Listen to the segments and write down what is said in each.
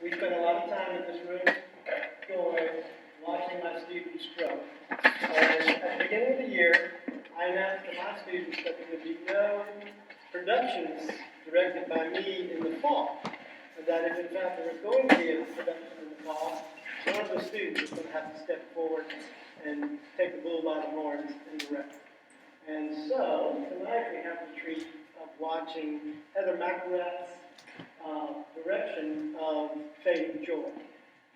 We spend a lot of time in this room going, watching my students grow. And at the beginning of the year, I announced to my students that there would be no productions directed by me in the fall. And that if in fact there was going to be a production in the fall, one of the students was going to have to step forward and take the bull by the horns and direct. And so, tonight we have the treat of watching Heather McElrath's direction of Faith and Joy.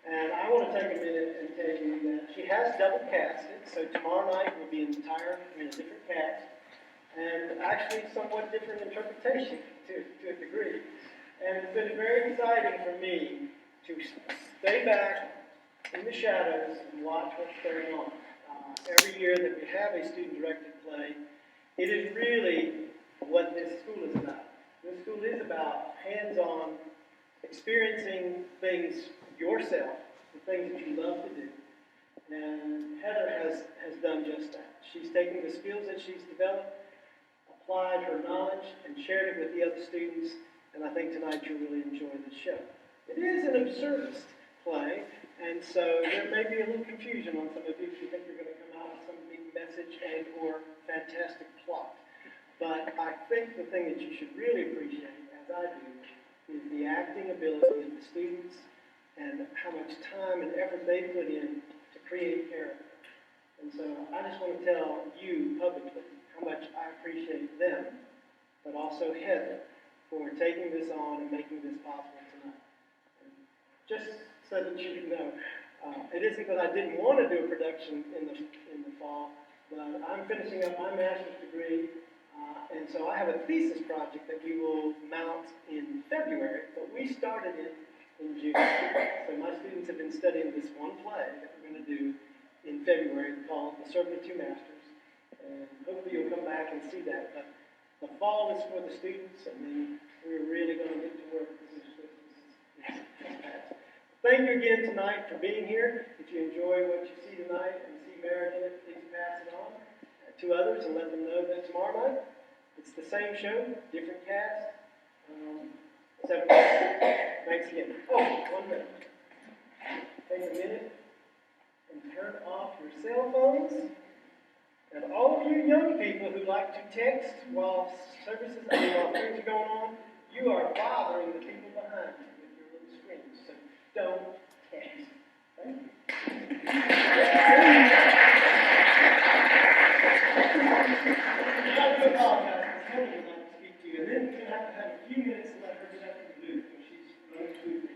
And I want to take a minute and tell you that she has double casted, so tomorrow night will be in a different cast, and actually somewhat different interpretation to a degree. And it's been very exciting for me to stay back in the shadows and watch what's going on. Every year that we have a student-directed play, it is really what this school is about. This school is about hands-on, experiencing things yourself, the things that you love to do. And Heather has done just that. She's taken the skills that she's developed, applied her knowledge, and shared it with the other students, and I think tonight you'll really enjoy the show. It is an absurdist play, and so there may be a little confusion on some of you if you think you're going to come out with some big message and or fantastic plot. But I think the thing that you should really appreciate, as I do, is the acting ability of the students and how much time and effort they put in to create character. And so I just want to tell you publicly how much I appreciate them, but also Heather, for taking this on and making this possible tonight. And just so that you know, it isn't that I didn't want to do a production in the fall, but I'm finishing up my master's degree. And so I have a thesis project that we will mount in February, but we started it in June. So my students have been studying this one play that we're going to do in February called The Servant of Two Masters. And hopefully you'll come back and see that. But the fall is for the students, and then we're really going to get to work. Thank you again tonight for being here. If you enjoy what you see tonight and see merit in it, please pass it on to others and let them know that tomorrow night it's the same show, different cast. Thanks again. Oh, 1 minute. Take a minute and turn off your cell phones. And all of you young people who like to text while things are going on, you are bothering the people behind you with your little screens. So don't text. Thank you. I do apologize. Tony would like to speak to you, and then we're going to have a few minutes to let her get up to the booth, because she's going to do it.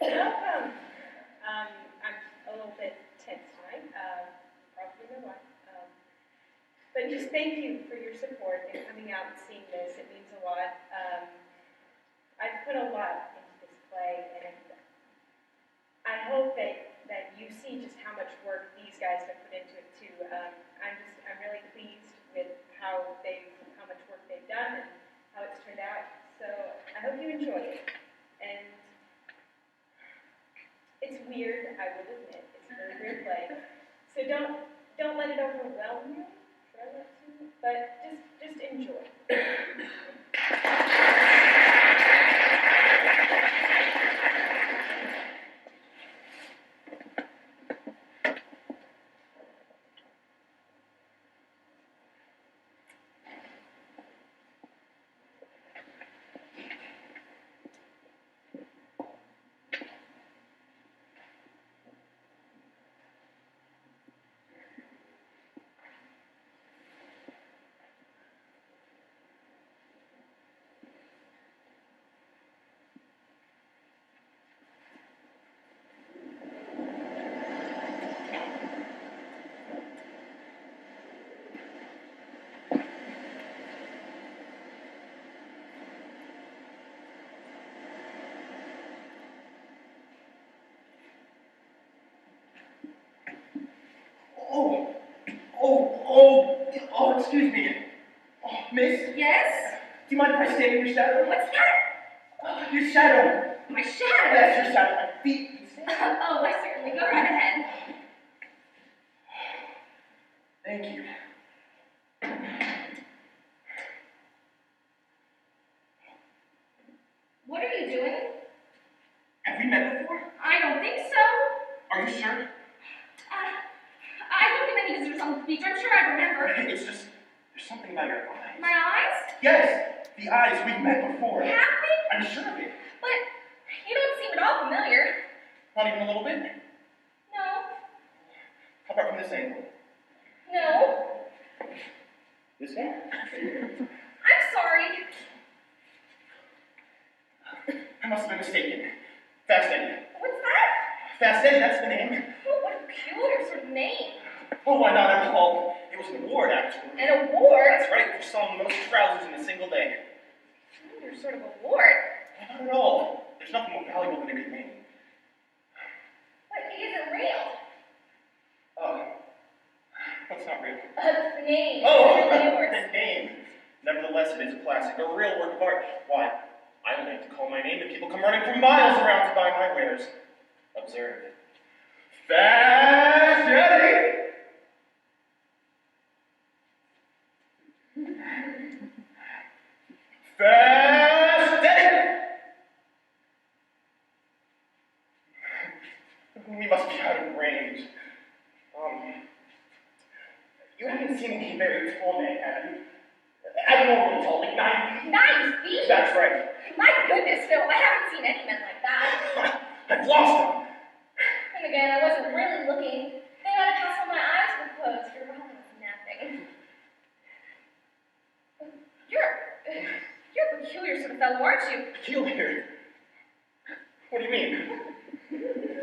Welcome. I'm a little bit tense tonight, probably know why. But just thank you for your support and coming out and seeing this. It means a lot. I've put a lot into this play, and I hope that you see just how much work these guys have put into it too. I'm really pleased with how much work they've done and how it's turned out. So I hope you enjoy it. And it's weird, I will admit. It's a really weird play. So don't let it overwhelm you. Try not to, but just enjoy. Oh, excuse me. Oh, miss? Yes? Do you mind if I stand in your shadow? What's that? Your shadow. My shadow? Yes, your shadow. My feet. Oh, I certainly. Go right ahead. Thank you. speech. I'm sure I remember. It's just, there's something about your eyes. My eyes? Yes, the eyes we've met before. Have we? I'm sure of it. But you don't seem at all familiar. Not even a little bit. No. How about from this angle? No. This one? I'm sorry. I must have been mistaken. Fast Eddie. What's that? Fast Eddie, that's the name. Oh, what a peculiar sort of name. Oh, why not at all? It was an award, actually. An award? That's right, for selling the most trousers in a single day. Your sort of award. Not at all. There's nothing more valuable than a good name. But it isn't real. What's not real? The name. Oh, The awards. the name. Nevertheless, it is a classic, a real work of art. Why? I only have to call my name and people come running for miles around to buy my wares. Observe. Fast Eddie! Fast Eddie! We must be out of range. You haven't seen any very tall man, have you? Abnormally tall, like 9 feet. 9 feet? That's right. My goodness, Phil, I haven't seen any men like that. I've lost him. And again, I wasn't really looking. They might have passed when my eyes were closed, or while I was napping. You're a peculiar sort of fellow, aren't you? Peculiar? What do you mean?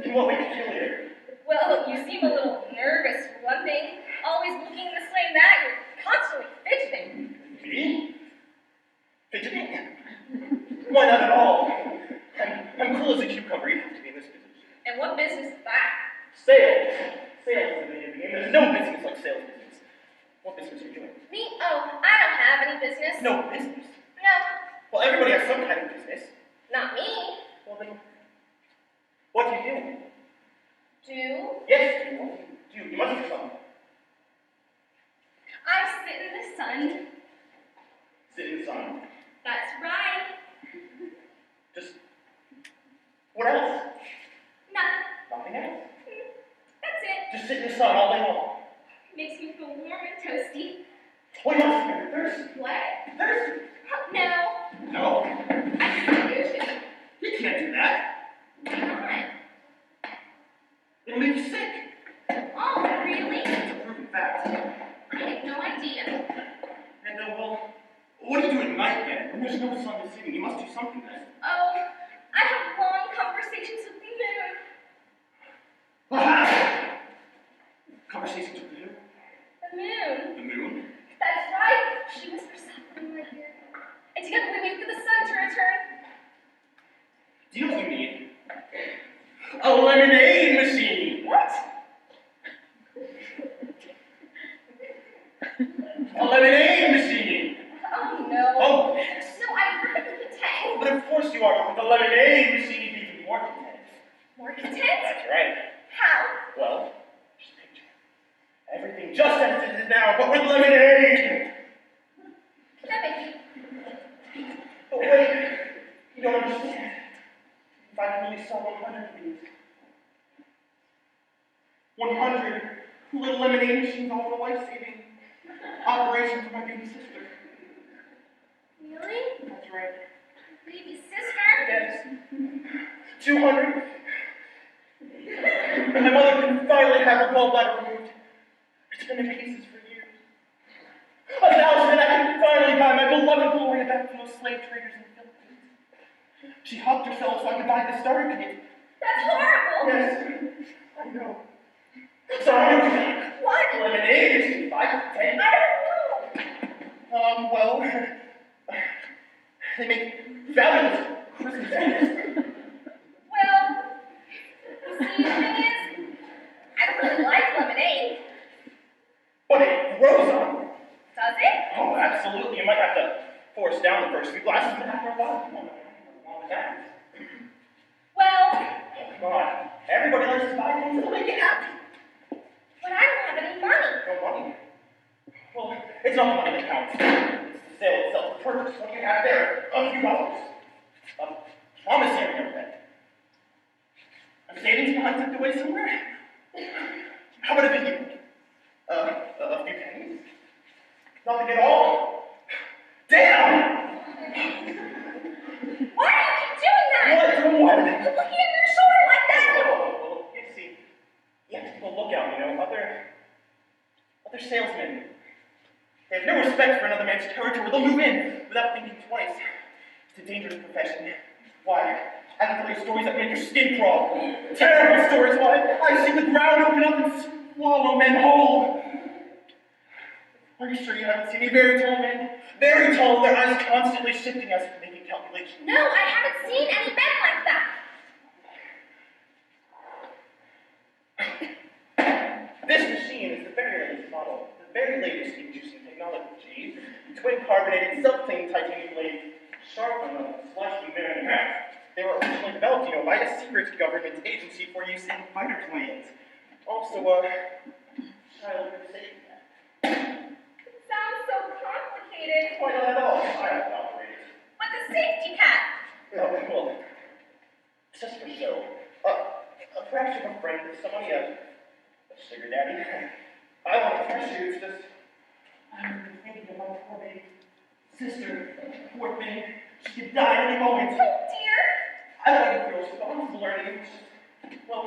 In what way peculiar? Well, you seem a little nervous for one thing. Always looking this way and that. You're constantly fidgeting. Me? Fidgeting? Why not at all? I'm cool as a cucumber. You have to be in this position. And what business is that? Sales. Sales is the name of the game. There's no business like sales business. What business are you doing? Me? Oh, I don't have any business. No business. No, Well, everybody has some kind of business. not me. Well, then, what do you do? Do? Yes, do. You must do something. I sit in the sun. Sit in the sun. That's right. Just, what else? Nothing. Nothing else. That's it. Just sit in the sun all day long. Makes me feel warm and toasty. Well, you must be thirsty. What? Thirsty? No. No. I can do it. You can't do that. Why not? It'll make you sick. Oh, really? It's a proven fact. I had no idea. And well, what do you do at night then? When there's no sun to see, you must do something then. Oh, I have long conversations with the moon. Aha! Conversations with who? The moon? The moon? That's right. She whispers softly in my ear. And together we wait for the sun to return. Do you know what you need? A lemonade machine! What? A lemonade machine! Oh, no. Oh, yes. No, I'm perfectly content. But of course you are, but with a lemonade machine you'd be even more content. More content? That's right. How? Well, just picture everything just as it is now, but with lemonade! That makes you... But wait, you don't understand. If I can only sell 100 of these, 100 little lemonade machines, all the life-saving operations for my baby sister. Really? That's right. Baby sister? Yes. 200. And my mother can finally have her gallbladder removed. It's been in pieces for years. 1,000 and I can finally buy my beloved Gloria back from those slave traders in the Philippines. She hopped herself so I could buy the starter kit. That's horrible. Yes, I know. So I'm going What? lemonade is 5 to 10. I don't know. Well, they make fabulous Christmas gifts. Well, you see, the thing is, I don't really like lemonade. But it grows on you. Does it? Oh, absolutely. You might have to force down the first few glasses, but after a while, you won't that. Well, Come on. Everybody likes to buy things to make you happy. but I don't have any money. No money. Well, it's not the money that counts. It's the sale itself, the purchase, what you have there, a few dollars. A promissory note then. A savings bond tucked away somewhere? How about a video? A few pennies? Nothing at all. Damn! Why do you keep doing that? What? Doing what? Looking at your shoulder like that. Well, you see, you have to keep a lookout, you know. Other salesmen. They have no respect for another man's territory. They'll move in without thinking twice. It's a dangerous profession. Why? I can tell you stories that make your skin crawl. Terrible stories. Why? I've seen the ground open up and swallow men whole. Are you sure you haven't seen any very tall men? Very tall, their eyes constantly shifting as if making calculations. No, I haven't seen any men like that. This machine is the very latest model, the very latest in juicing technology. Twin carbonated, self-clean titanium blades, sharp on the sliced and married in half. They were originally developed, you know, by a secret government agency for use in fighter planes. Also, child safety. It sounds so complicated. Why not at all? I have to operate it. But the safety cap. No, well, it's just for show. Perhaps you're a friend with somebody else. Sugar daddy. I want to press you. It's just I'm really thinking of my poor baby sister. Poor thing. She could die at any moment. Oh dear. I don't want you to feel responsible or anything. It's just, well,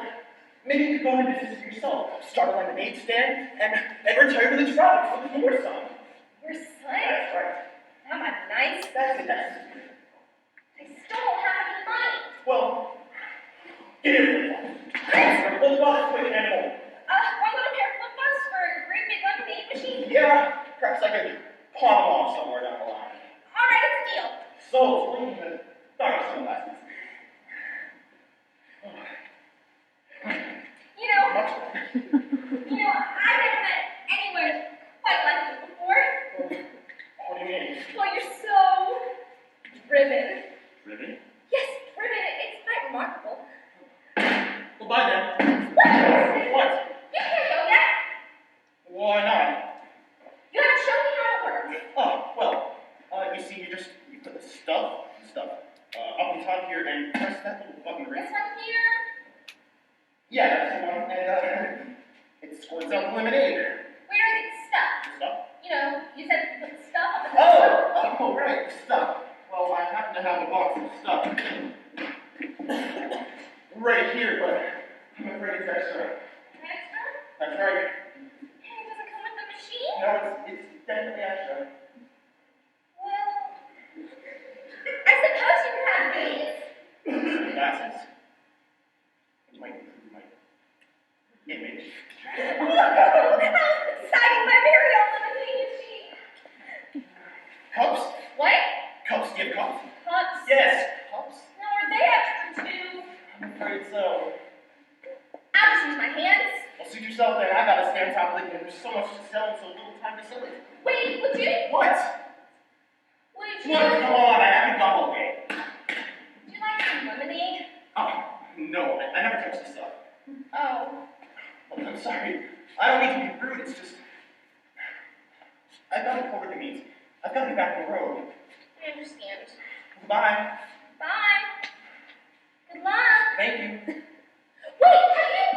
maybe you could go into business for yourself. Start a lemonade stand and retire to the tropics with your son. Your son? That's right. That might be nice. That's it. I still don't have any money. Well, get in for it. Let's walk quick and animal. One little pair of flip-flops for a great big lemonade machine? Yeah, perhaps I could pawn them off somewhere down the line. All right, it's a deal. So, clean the dark sunglasses. You know, Much I've never met anyone quite like you before. What do you mean? Well, you're so driven. Driven? Yes, driven. It's quite remarkable. Well, bye then. What? What? You can't go yet. Why not? You haven't shown me how it works. Oh, well, you see, you put the stuff up on top here and press that little button right. This one here. Yeah, that's the one, and it squirts out the lemonade. Where do I get stuff? Stuff? You know, you said you put stuff up in the Oh, right, stuff. Well, I happen to have a box of stuff right here, but I'm afraid it's extra. Extra? That's right. And it doesn't come with the machine? No, it's definitely extra. Well, I suppose you could have these. Glasses. It might improve my image. Citing my very own lemonade machine. Cups? What? Cups, give cups. Cups? Yes, cups. No, are they extra too? I'm afraid so. I'll just use my hands. Well, suit yourself then. I gotta stay on top of it, and there's so much to sell and so little time to sell it. Wait, would you? What? Would you? Look, come on, I haven't gone all day. Would you like some lemonade? Oh, no, I never touch this stuff. Oh. Well, I'm sorry. I don't mean to be rude, it's just... I've got to cover the meat. I've got to be back on the road. I understand. Bye. Bye. Good luck. Thank you. Wait, have you?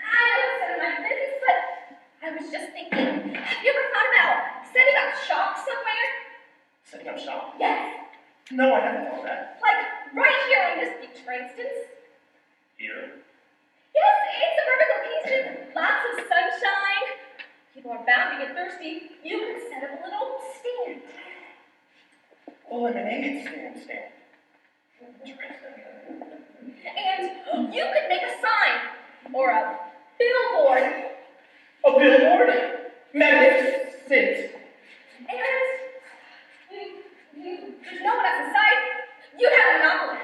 I know it's none of my business, but I was just thinking, have you ever thought about setting up shop somewhere? Setting up shop? Yes. No, I haven't thought of that. Like right here on this beach, for instance. Here? Yes, it's a perfect location. Lots of sunshine. People are bound to get thirsty. You can set up a little stand. A lemonade stand. And you could make a sign or a billboard. A billboard? Magnificent. And there's no one else inside. You'd have a monopoly.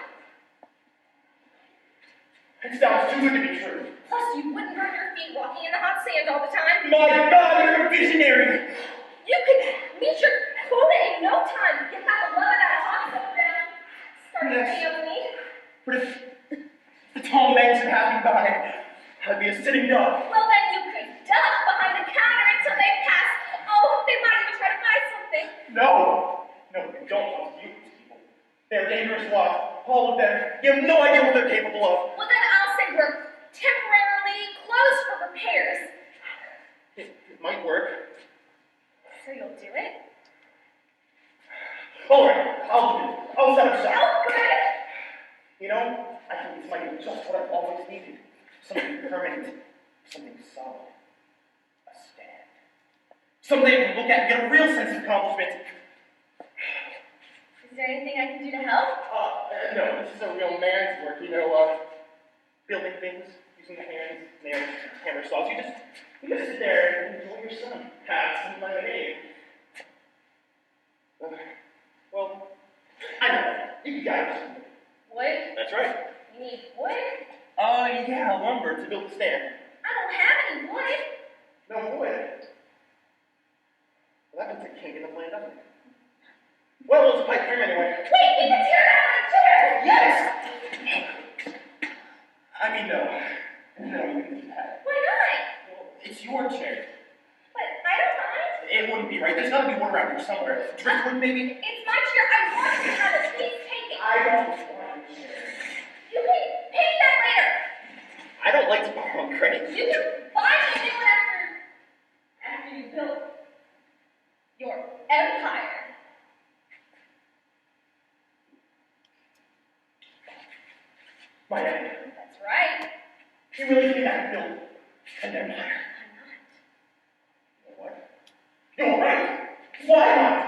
It sounds too good to be true. Plus, you wouldn't burn your feet walking in the hot sand all the time. My God, you're a visionary. You could meet your quota in no time. Get that 11 out of hot soda down. Start a Yes. family. But if the tall men should have me by, I'd be a sitting duck. Well, then you could duck behind the counter until they pass. Oh, they might even try to buy something. No, you don't want to use these people. They're dangerous lot, all of them. You have no idea what they're capable of. Well, then I'll say we're temporarily closed for repairs. might work. So you'll do it? All right, I'll do it. I'll set up shop. Oh, good! You know, I think this might be just what I've always needed. Something permanent, something solid. A stand. Someday I can look at and get a real sense of accomplishment. Is there anything I can do to help? No, this is a real man's work, building things, using the hands, nails, hammer saws. You just sit there and enjoy your sun. Have some lemonade. Well, I know, you got it. Wood? That's right. You need wood? Yeah, lumber to build the stand. I don't have any wood. No wood. Well, that means I can't get the land, doesn't it? Well, it's a pipe dream anyway. Wait, we can tear down my chair! Yes! I mean, no. No, you can do that. Why not? Well, it's your chair. But I don't mind. It wouldn't be right. There's gotta be one around here somewhere. Driftwood, maybe? It's my chair. I want to have it. Please take it. I don't want your chair. You can pay that later. I don't like to borrow on credit. You can buy me a new one after you build your empire. My empire. That's right. You really think I can build an empire? Why not? You know what? You're right. Why not?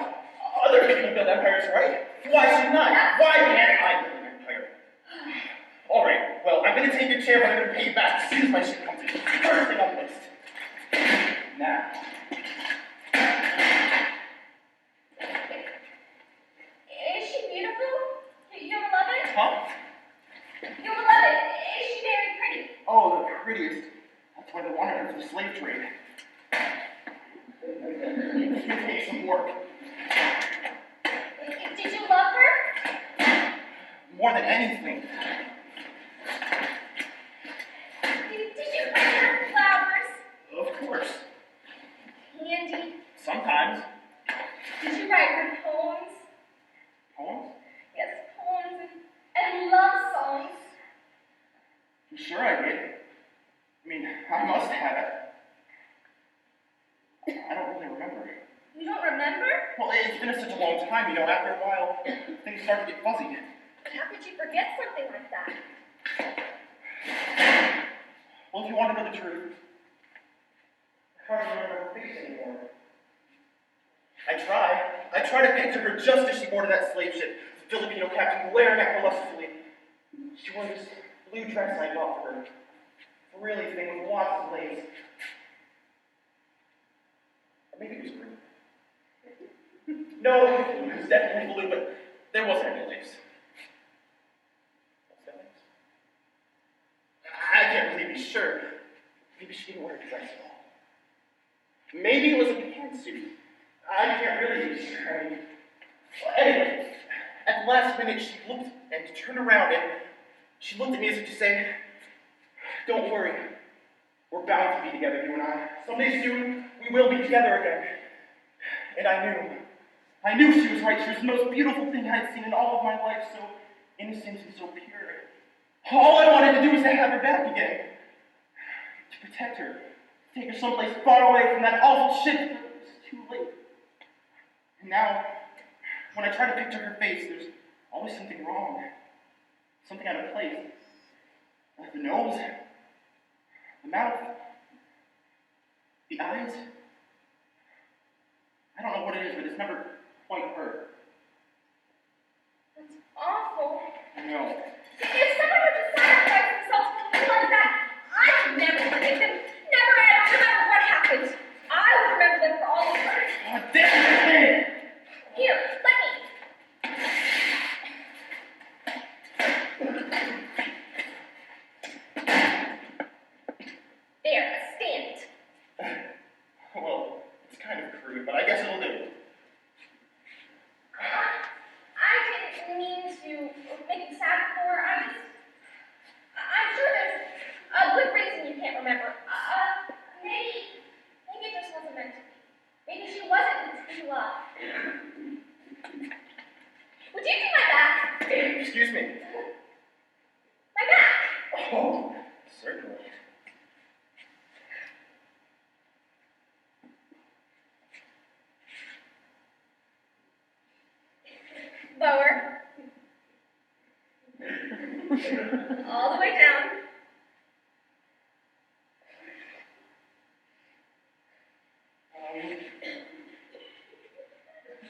Other people build empires, right? Why should not? Why can't I build an empire? All right. Well, I'm going to take your chair, but I'm going to pay you back as soon as my ship comes in. First thing on the list. Now. Is she beautiful? You'll love it? Huh? You'll love it. Is she very pretty? Oh, the prettiest. That's why they wanted her for the slave trade. It's going to take some work. Did you love her? More than anything. Did you bring her flowers? Of course. Candy? Sometimes. Did you write her poems? Poems? Yes, poems and love songs. I'm sure I did. I mean, I must have it. I don't really remember. You don't remember? Well, it's been such a long time, after a while, things start to get fuzzy. How could you forget something like that? Well, if you want to know the truth, I hardly remember her face anymore. I try to picture her just as she boarded that slave ship, the Filipino captain glaring at her lustfully. She wore this blue dress I bought for her, frilly thing with lots of lace. Or maybe it was green. No, it was definitely blue, but there wasn't any lace. What's that lace? I can't really be sure. Maybe she didn't wear a dress at all. Maybe it was a pantsuit. I can't really be sure. Well, anyway, at the last minute, she looked and turned around and she looked at me as if to say, "Don't worry, we're bound to be together, you and I. Someday soon, we will be together again." And I knew she was right. She was the most beautiful thing I had seen in all of my life, so innocent and so pure. All I wanted to do was to have her back again. To protect her, take her someplace far away from that awful shit, but it was too late. And now, when I try to picture her face, there's always something wrong. Something out of place. Like the nose, the mouth, the eyes. I don't know what it is, but it's never quite her. That's awful. No. If someone were to sacrifice themselves for me like that, I would never forget them. Never, ever, no matter what happens. I would remember them for all eternity. Oh, damn it! Here, let me. There, stand. Well, it's kind of crude, but I guess it'll do. I didn't mean to make you sad before. I'm sure there's a good reason you can't remember. Maybe it just wasn't meant to be. Maybe she wasn't in true love. Would you do my back? Excuse me. My back. Oh, certainly. all the way down.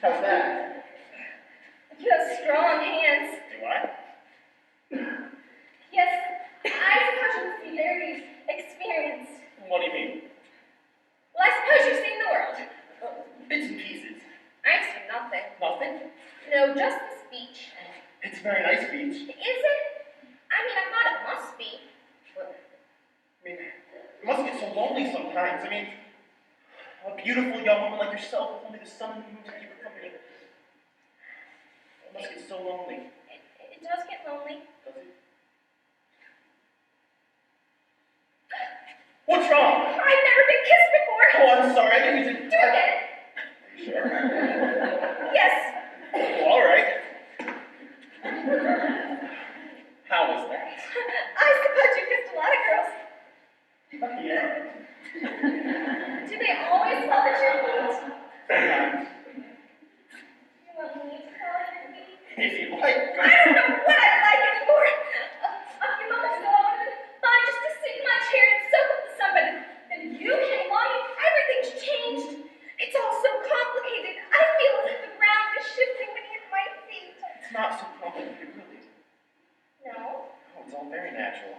How's that? You have strong hands. Do I? Yes, I suppose you must be very experienced. What do you mean? Well, I suppose you've seen the world. Bits and pieces. I've seen nothing. Nothing? No, just this beach. It's a very nice beach. Is it? I mean, I thought it must be. I mean, it must get so lonely sometimes. I mean, a beautiful young woman like yourself with only the sun and the moon to keep her company. It must get so lonely. It does get lonely. Does it? What's wrong? I've never been kissed before. Oh, I'm sorry. I didn't mean to. Do you get it? Sure. Yes. Well, all right. How was that? I suppose you kissed a lot of girls. Yeah. Do they always love that you're neat? Sometimes. You want me to call it neat? If you like. I don't know what I like anymore. A few moments ago, I would have been fine just to sit in my chair and soak up the sun, but then you came along and everything's changed. It's all so complicated. I feel as if the ground is shifting beneath my feet. It's not so complicated, really. No? Oh, it's all very natural.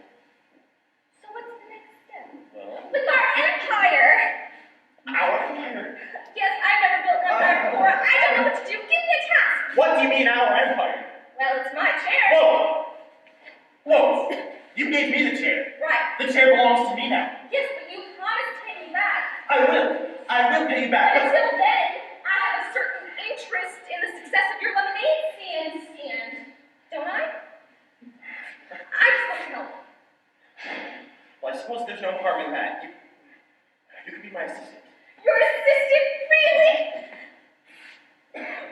So what's the next step? Well, With our empire! our empire. Yes, I've never built an empire before. I don't know what to do. Give me a task. What do you mean, our empire? Well, it's my chair. Whoa! Whoa! You gave me the chair. Right. The chair belongs to me now. Yes, but you promised to pay me back. I will pay you back. But until then, I have a certain interest in the success of your lemonade stand, don't I? I just want to help. Well, I suppose there's no harm in that. You could be my assistant. Your assistant? Really?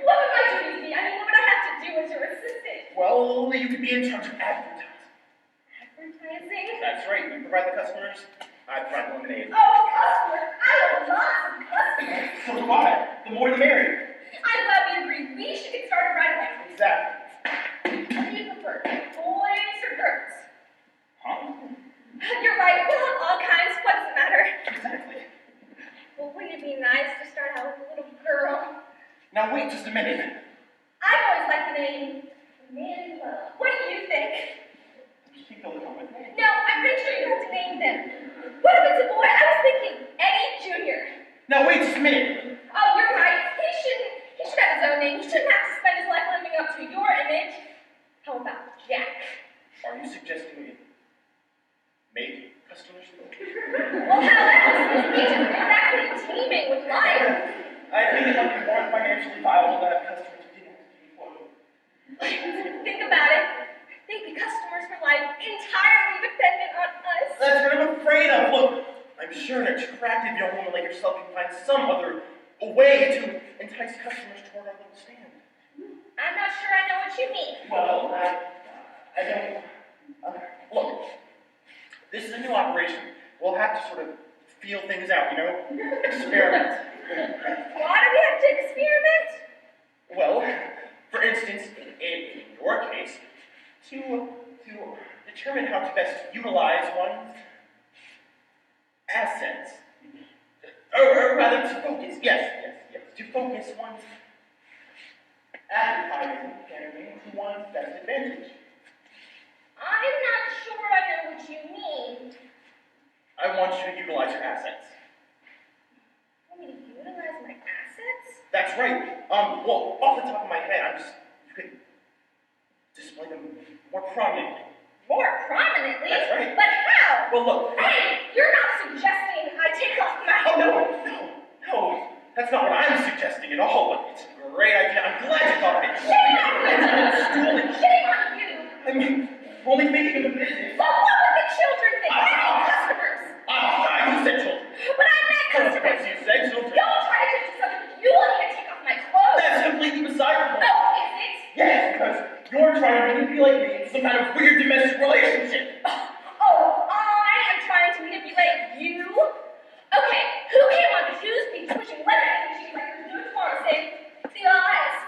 What would my duties be? I mean, what would I have to do as your assistant? Well, you could be in charge of advertising. Advertising? That's right. You provide the customers. I provide the lemonade. Oh, customers! I want lots of customers. So do I. The more the merrier. I'm glad we agreed. We should get started right away. Exactly. What do you prefer, boys or girls? Huh? You're right. We'll have all kinds. What does it matter? Exactly. Well, wouldn't it be nice to start out with a little girl? Now wait just a minute. I've always liked the name Man Love. What do you think? You think they'll come with me? No, I'm pretty sure you have to name them. What if it's a boy? I was thinking Eddie Jr. Now wait just a minute. Oh, you're right. He should have his own name. He shouldn't have to spend his life living up to your image. How about Jack? Are you suggesting we make customers? Well, how else? He's just exactly teeming with life. I think it might be more financially viable to have customers who didn't have to be employed. Think about it. They'd be customers for life, entirely dependent on us. That's what I'm afraid of. Look, I'm sure an attractive young woman like yourself can find some other way to entice customers toward our little stand. I'm not sure I know what you mean. Well, I don't. Look, this is a new operation. We'll have to sort of feel things out, you know? Experiment. Why do we have to experiment? Well, for instance, in your case, to determine how to best utilize one's assets. Or rather, to focus. Yes. To focus one's advertising campaign to one's best advantage. I'm not sure I know what you mean. I want you to utilize your assets. You want me to utilize my assets? That's right. Well, off the top of my head, you could display them more prominently. More prominently? That's right. But how? Well, look. Hey, you're not suggesting I take off my... Oh, no. That's not what I'm suggesting at all, but it's a great idea. I'm glad you thought of it. Shame on you! Stool it. Shame on you! I mean, we're only thinking of the business. But what would the children think? I mean customers. You said children. But I meant Of customers. course you said children. Don't try to change the subject. You want me to take off my clothes. That's completely beside the point. Oh, is it? Yes, because you're trying to manipulate me in some kind of weird domestic relationship. Oh, I am trying to manipulate you? Okay, who came on whose beach pushing lemonade machine like you're doing tomorrow saying, the eyes.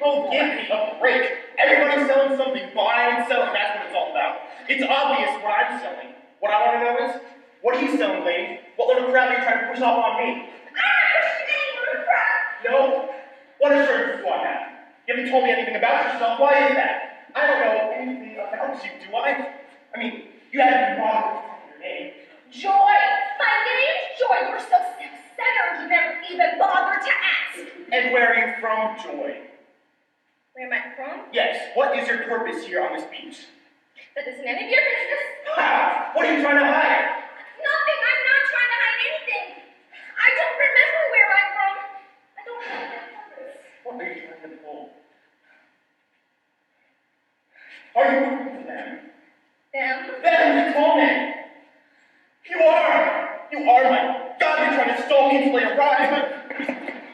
Oh, give me a break. Everybody already selling something, buying and selling, that's what it's all about. It's obvious what I'm selling. What I want to know is, what are you selling, lady? What little crap are you trying to push off on me? I'm not pushing any little crap. No? What assurances do I have? You haven't told me anything about yourself. Why is that? I don't know anything about you, do I? I mean, you haven't been bothered to tell me your name. Joy. My name's Joy. You're so self-centered you never even bothered to ask. And where are you from, Joy? Where am I from? Yes, what is your purpose here on this beach? That isn't any of your business. Ha! What are you trying to hide? Nothing. I'm not trying to hide anything. I don't remember where I'm from. I don't have that purpose. What are you trying to pull? Are you working for them? Them? Them, you told me! You are! You are, my God, you're trying to stalk me until I arrive, but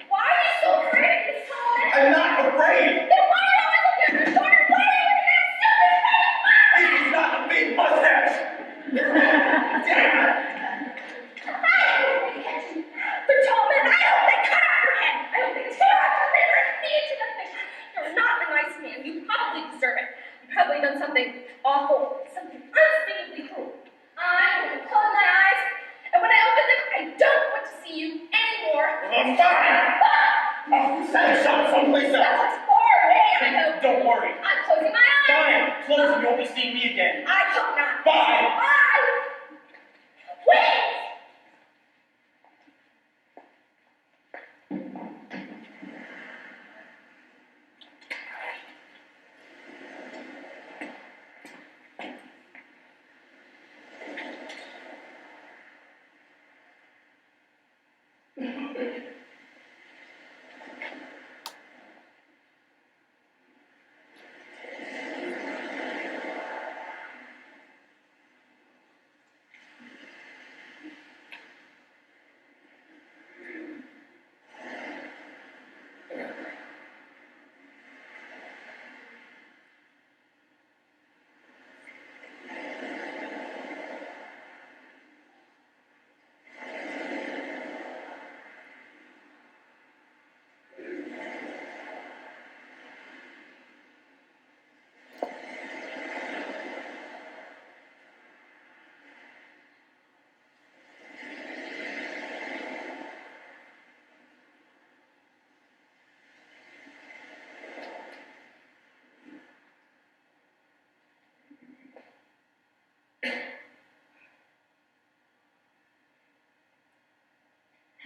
Why are you so afraid of this, Colin? I'm not afraid! Then why are you always looking at your shoulder? Why are you looking at stupid face? This is not a big mustache! Damn it! The gentleman, I hope they cut off your head. I hope they tear off your liver and feed it to the fish. You're not a nice man. You probably deserve it. You've probably done something awful, something unspeakably cruel. I'm going to close my eyes, and when I open them, I don't want to see you anymore. Well, fine! I'll set a shot someplace That else! looks far away, I hope. Don't worry. I'm closing my eyes. Fine, close and you won't be seeing me again. I hope not. Bye! Bye! Wait!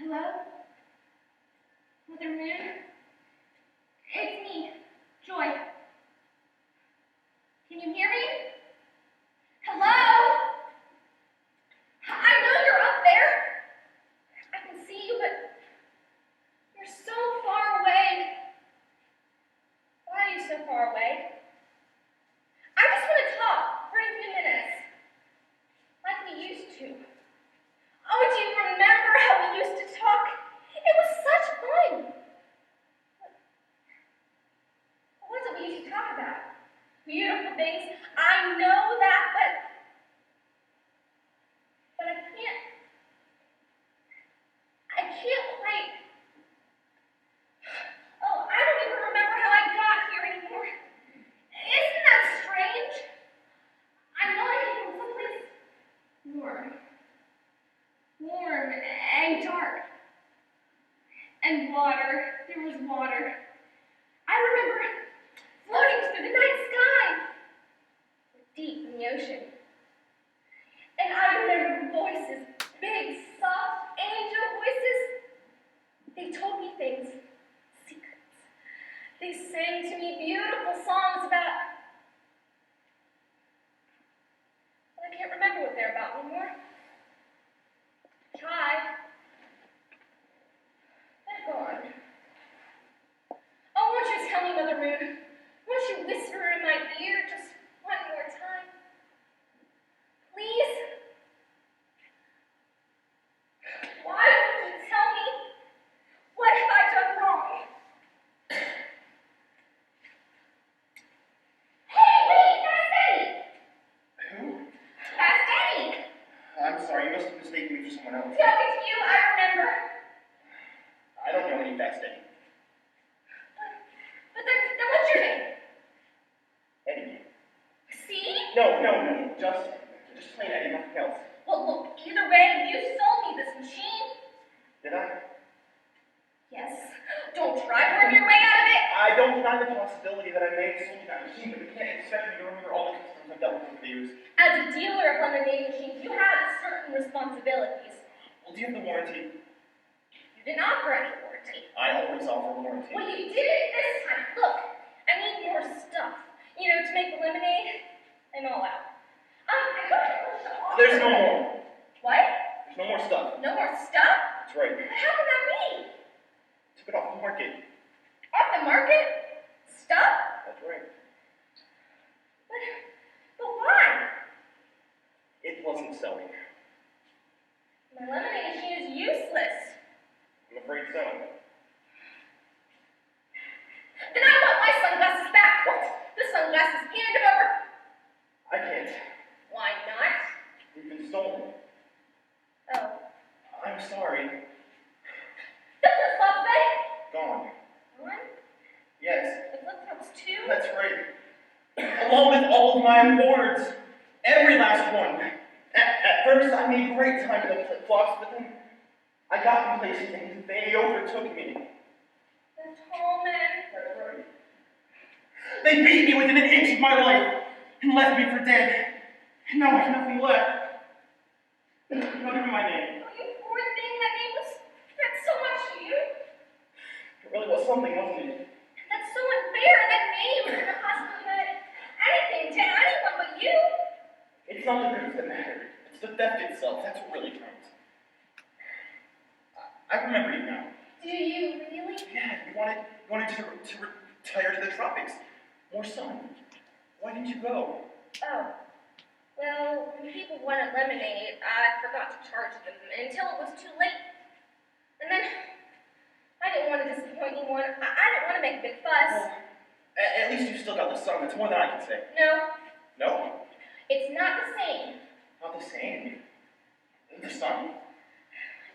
Hello? Mother Moon? It's me, Joy. Can you hear me? Hello? I know you're up there. I can see you, but you're so far away. Why are you so far away? I just want to talk for a few minutes, like we used to. Oh, do you remember how we used to talk? It was such fun. What was it we used to talk about? Beautiful things. I know that, but I can't quite. Oh, I don't even remember how I got here anymore. Isn't that strange? I know I came from someplace warm and dark. And water. There was water. I remember floating through the night sky, deep in the ocean. And I remember voices, big, soft, angel voices. They told me things, secrets. They sang to me beautiful songs about. Well, I can't remember what they're about anymore. Try. They're gone. Oh, won't you tell me, Mother Moon? Won't you whisper in my ear just one more time? Please? Why won't you tell me? What have I done wrong? Hey, wait, that's Eddie! Who? That's Eddie! I'm sorry, you must have mistaken me for someone else. No, it's you, I remember. I don't know any Fast Eddie. But then what's your name? No. Just plain Eddie, nothing else. Well, look, either way, you sold me this machine. Did I? Yes. Don't try to worm your way out of it. I don't deny the possibility that I may have sold you that machine, but you can't expect me to remember all the customers I've dealt with over the years. As a dealer of lemonade machines, you have certain responsibilities. Well, do you have the warranty? You didn't offer any warranty. I always offer a warranty. Well, you did it this time. Look, I need more stuff. To make the lemonade and all out. I got to offer. There's no more. What? There's no more stuff. No more stuff? That's right. But how can that be? Took it off the market. Off the market? Stuff? That's right. But why? It wasn't selling. My lemonade machine is useless. I'm afraid so. Then I want my sunglasses back. What? The sunglasses, hand them over. I can't. Why not? We've been stolen. Oh. I'm sorry. The flip-flops then? Gone. One? Yes, The flip-flops too? that's right. Along with all of my awards. Every last one. At first, I made great time with the flip-flops, but then I got complacent and they overtook me. The tall man. That's right. They beat me within an inch of my life and left me for dead. And now I have nothing left. Not even my name. Oh, you poor thing, that name meant so much to you. It really was something, wasn't it? That's so unfair. That name could have possibly meant anything to anyone but you. It's not the goods that matter. It's the theft itself. That's what really counts. I remember you now. Do you really? Yeah, you wanted to retire to the tropics. More sun. Why didn't you go? Oh. Well, when people wanted lemonade, I forgot to charge them until it was too late. And then, I didn't want to disappoint anyone. I didn't want to make a big fuss. Well, at least you still got the sun. That's more than I can say. No, No? it's not the same. Not the same. The sun?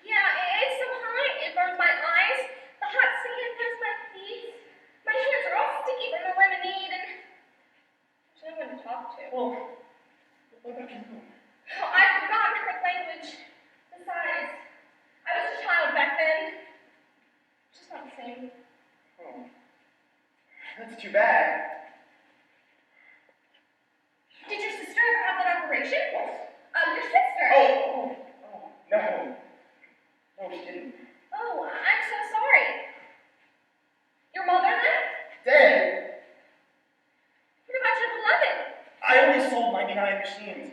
Yeah, it's so hot, it burns my eyes. The hot sand burns my feet. My hands are all sticky from the lemonade, and there's no one to talk to. Well, what about your room? Oh, I've forgotten her language. Besides, I was a child back then. It's just not the same. Oh. That's too bad. Did your sister ever have that operation? What? Your sister. Oh, no. No, she didn't. Oh, I'm so sorry. Your mother then? Dead? What about your beloved? I only sold 99 machines.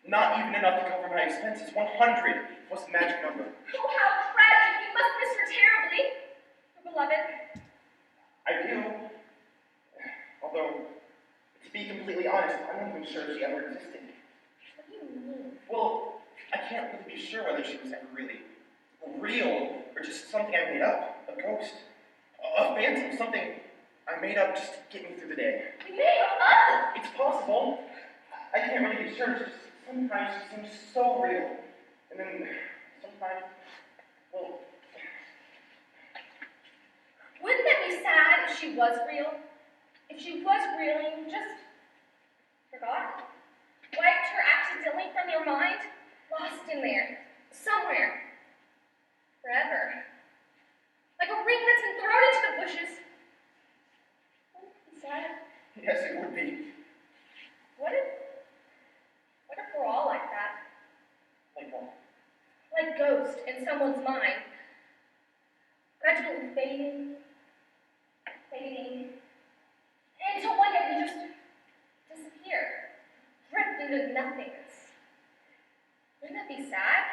Not even enough to cover my expenses. 100 was the magic number. Oh, how tragic. You must miss her terribly. Your beloved. I do. Although, to be completely honest, I'm not even sure she ever existed. What do you mean? Well, I can't really be sure whether she was ever really real or just something I made up. A ghost. A phantom. Something I made up just to get me through the day. You made her up. It's possible. I can't really be sure. It's just sometimes she seems so real. And then sometimes, well, Wouldn't that be sad if she was real? If she was real and you just forgot? Wiped her accidentally from your mind? Lost in there. Somewhere. Forever. Like a ring that's been thrown into the bushes. Wouldn't it be sad? yes, it would be. What if we're all like that? Like what? Like ghosts in someone's mind. Gradually fading. Until one day we just disappear. Drift into nothingness. Wouldn't that be sad?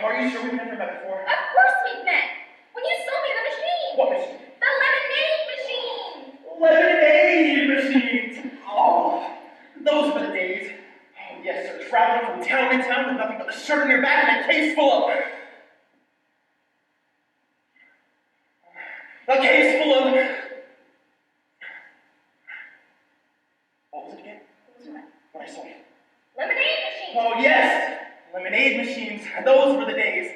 Are you sure we've never met before? Of course we've met! When you sold me the machine! What machine? The lemonade machine! Lemonade machines! Oh, those were the days. Oh, yes, sir. Traveling from town to town with nothing but the shirt on your back and a case full of... A case full of... What was it again? What I sold. Lemonade machine! Oh, yes! Lemonade machines. Those were the days.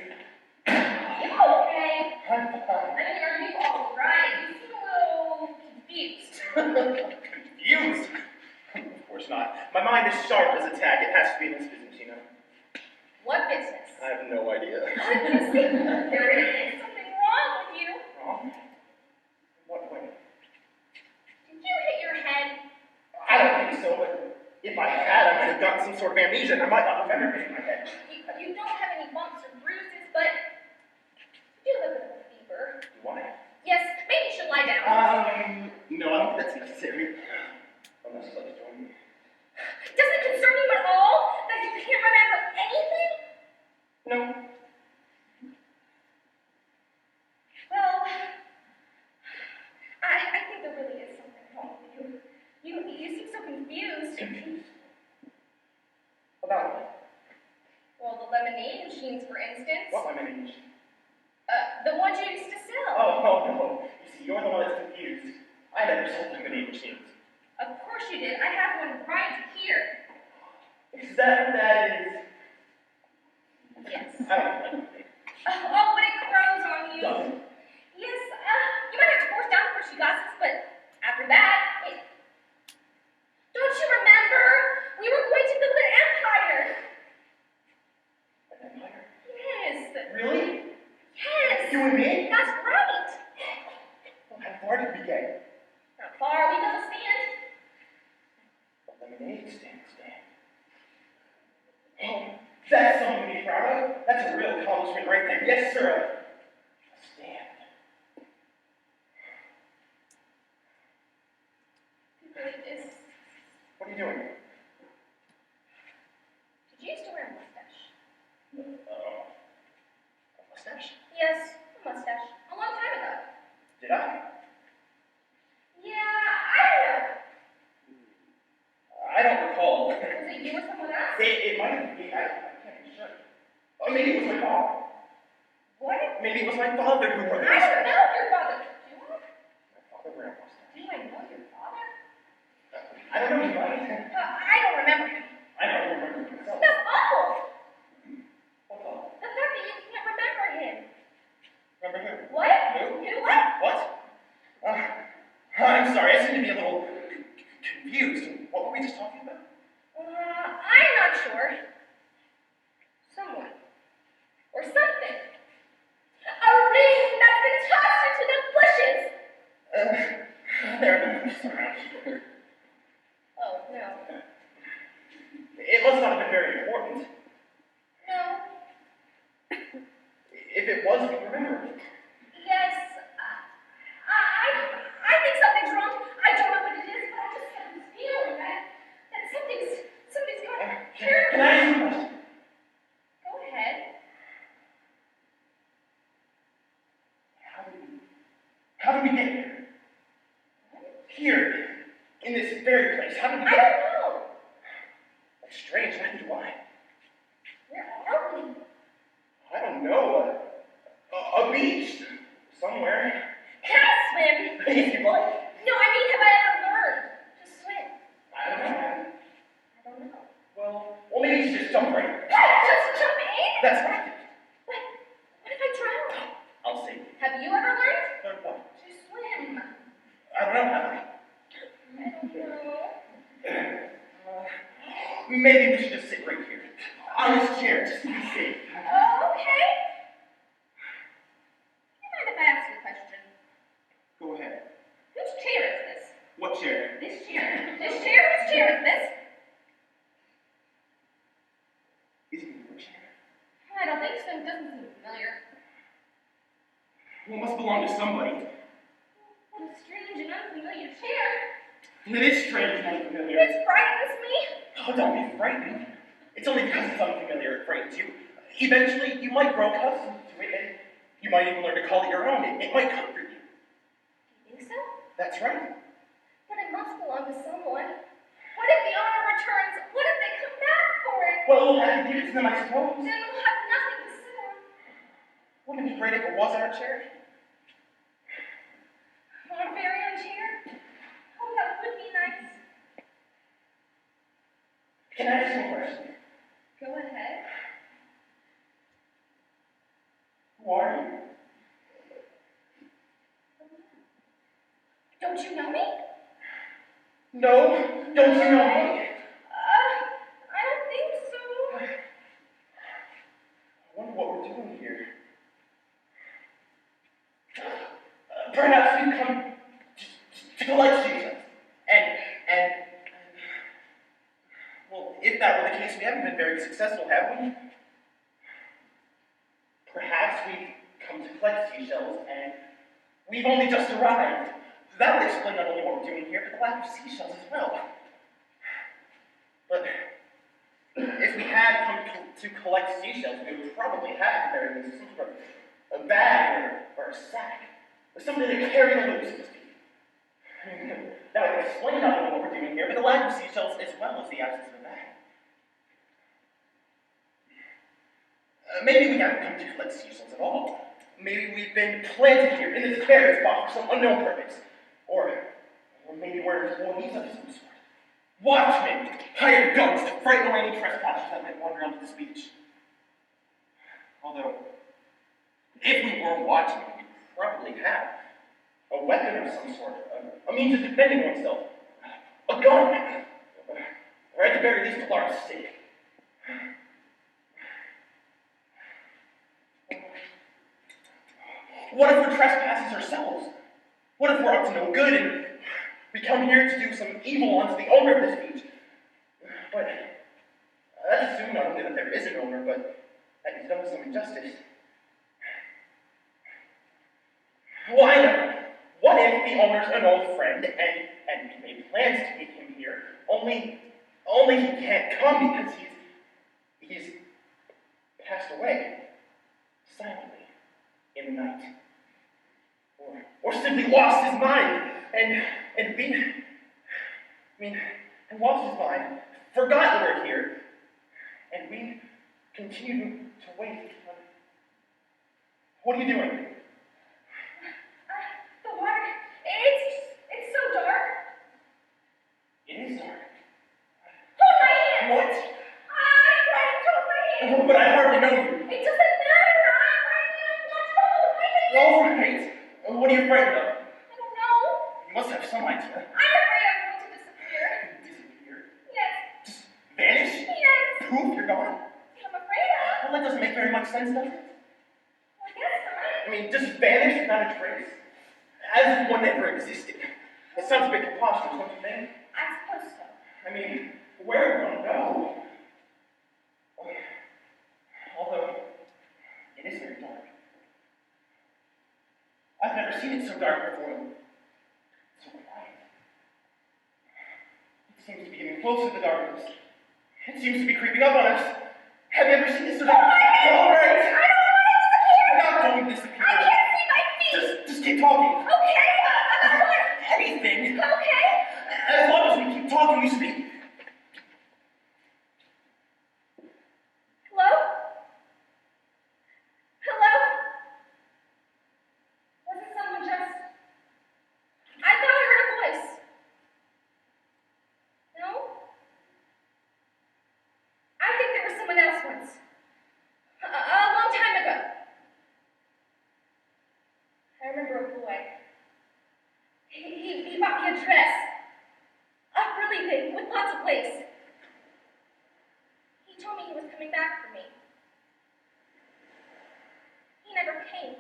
You okay? I'm fine. Are you all right? You seem a little confused. Confused? Of course not. My mind is sharp as a tack. It has to be in this business, you know. What business? I have no idea. There is something wrong with you. Wrong? What way? Did you hit your head? I don't think so, but if I had, I might have gotten some sort of amnesia, and I might not remember hitting my head. You don't have any bumps or bruises, but you do have a bit of a fever. Do I? Yes, maybe you should lie down. No, I don't think that's necessary. Unless you'd like to join me. Does it concern you at all that you can't remember anything? No. Well, I think there really is something wrong with you. You seem so confused. Confused? About what? Well, the lemonade machines, for instance. What lemonade? The ones you used to sell. Oh, no. You see, you're the one that's confused. I never sold lemonade machines. Of course you did. I have one right here. Is that what that is? Yes. I don't know. Oh, but it grows on you. Doesn't. Yes, you might have to force down for she glasses, but after that, Don't you remember? We were going to build an empire. An empire? Yes. Really? Yes. You and me? That's right. Well, how far did we get? Not far. We built a stand. The lemonade stand. Oh, that's something to be proud of. That's a real accomplishment right there. Yes, sir. A stand. It is. What are you doing? Did you used to wear a mustache? A mustache? Yes, a mustache. A long time ago. Did I? Yeah, I don't know. I don't recall. Was it you or someone else? It might have been. I can't be sure. Or maybe it was my father. What? Maybe it was my father who wore the I don't mustache. know your father. Do I? My father wore a mustache. Do I know your father? I don't know. I don't remember him. I don't remember myself. That's awful. What's all? The fact that you can't remember him. Remember who? What? Who? Who? What? What? I'm sorry. I seem to be a little confused. What were we just talking about? I'm not sure. Someone. Or something. A ring that's been tossed into the bushes. There are no bushes around here. Oh, no. It must not have been very important. No. If it was, we remember it. Yes. I think something's wrong. I don't know what it is, but I just have this feeling that something's going to hurt. Can I ask you a question? Go ahead. How did we get here? Here, in this very place. How did we I get don't here? know. That's strange. Neither do I. Where are we? I don't know. A beach. Somewhere. Can I swim? If you'd like. No, I mean, have I ever learned to swim? I don't know. I don't know. Well, maybe you should just jump right in. Just jump in? That's right. What if I drown? I'll see. Have you ever learned Learn what? to swim? I don't know. Have I? I don't know. Maybe we should just sit right here. On this chair, just to be safe. Oh, okay. Do you mind if I ask you a question? Go ahead. Whose chair is this? What chair? This chair. This chair? Whose chair is this? Is it your chair? I don't think so. It doesn't seem familiar. Well, it must belong to somebody. What a strange and unfamiliar chair. It is strange and unfamiliar. It frightens me. Oh, don't be frightened. It's only because it's unfamiliar it frightens you. Eventually, you might grow accustomed to it, and you might even learn to call it your own. It might comfort you. Do you think so? That's right. But it must belong to someone. What if the owner returns? What if they come back for it? Well, we'll have to give it to them, I suppose. Then we'll have nothing to sit on. Wouldn't it be great if it was our chair? Our very own chair? Oh, that would be nice. Can I ask you a question? Go ahead. Who are you? Don't you know me? No, don't you know me? Perhaps we've come to collect seasons. And, well, if that were the case, we haven't been very successful, have we? Perhaps we've come to collect seashells, and we've only just arrived. That would explain not only what we're doing here, but the lack of seashells as well. But if we had come to collect seashells, we would probably have at the very least some sort of a bag or a sack, or something to carry the loot, so to speak. That would explain not only what we're doing here, but the lack of seashells as well as the absence of a bag. Maybe we haven't come to collect seashells at all. Maybe we've been planted here in this very spot for some unknown purpose. Or maybe we're employees of some sort. Watchmen, hired guns to frighten away any trespassers that might wander onto this beach. Although, if we were watchmen, we'd probably have a weapon of some sort, a means of defending oneself, a gun, or at the very least a large stick. What if we're trespassers ourselves? What if we're up to no good and we come here to do some evil unto the owner of this beach? But let's assume not only that there is an owner, but that he's done some injustice. Why not? What if the owner's an old friend and we made plans to meet him here, only he can't come because he's passed away silently in the night? Or simply lost his mind and lost his mind, forgot we're here, and we continue to wait. What are you doing? The water, it's so dark. It is dark. Hold my hand. What? I'm trying to hold my hand. Oh, but I hardly know you. It doesn't matter. I want you to hold my hand. All right. What are you afraid of? I don't know. You must have some idea. I'm afraid I'm going to disappear. Disappear? Yes. Just vanish? Yes. Poof, you're gone? I'm afraid of. Well, that doesn't make very much sense, does it? I guess not. I mean, just vanish without a trace? As if one never existed. It sounds a bit preposterous, don't you think? I suppose so. I mean, where would one go? Although, it is very dark. I've never seen it so dark before. So quiet. It seems to be getting closer to the darkness. It seems to be creeping up on us. Have you ever seen it so dark? All right. I don't want to disappear. I'm not going to disappear. I can't see my feet. Just keep talking. Okay. About what? Anything. Okay. As long as we keep talking, we should be. Hello? Hello? Was it someone just... I thought I heard a voice. No? I think there was someone else once. A long time ago. I remember a boy. He bought me a dress. A frilly thing with lots of lace. He told me he was coming back for me. He never came.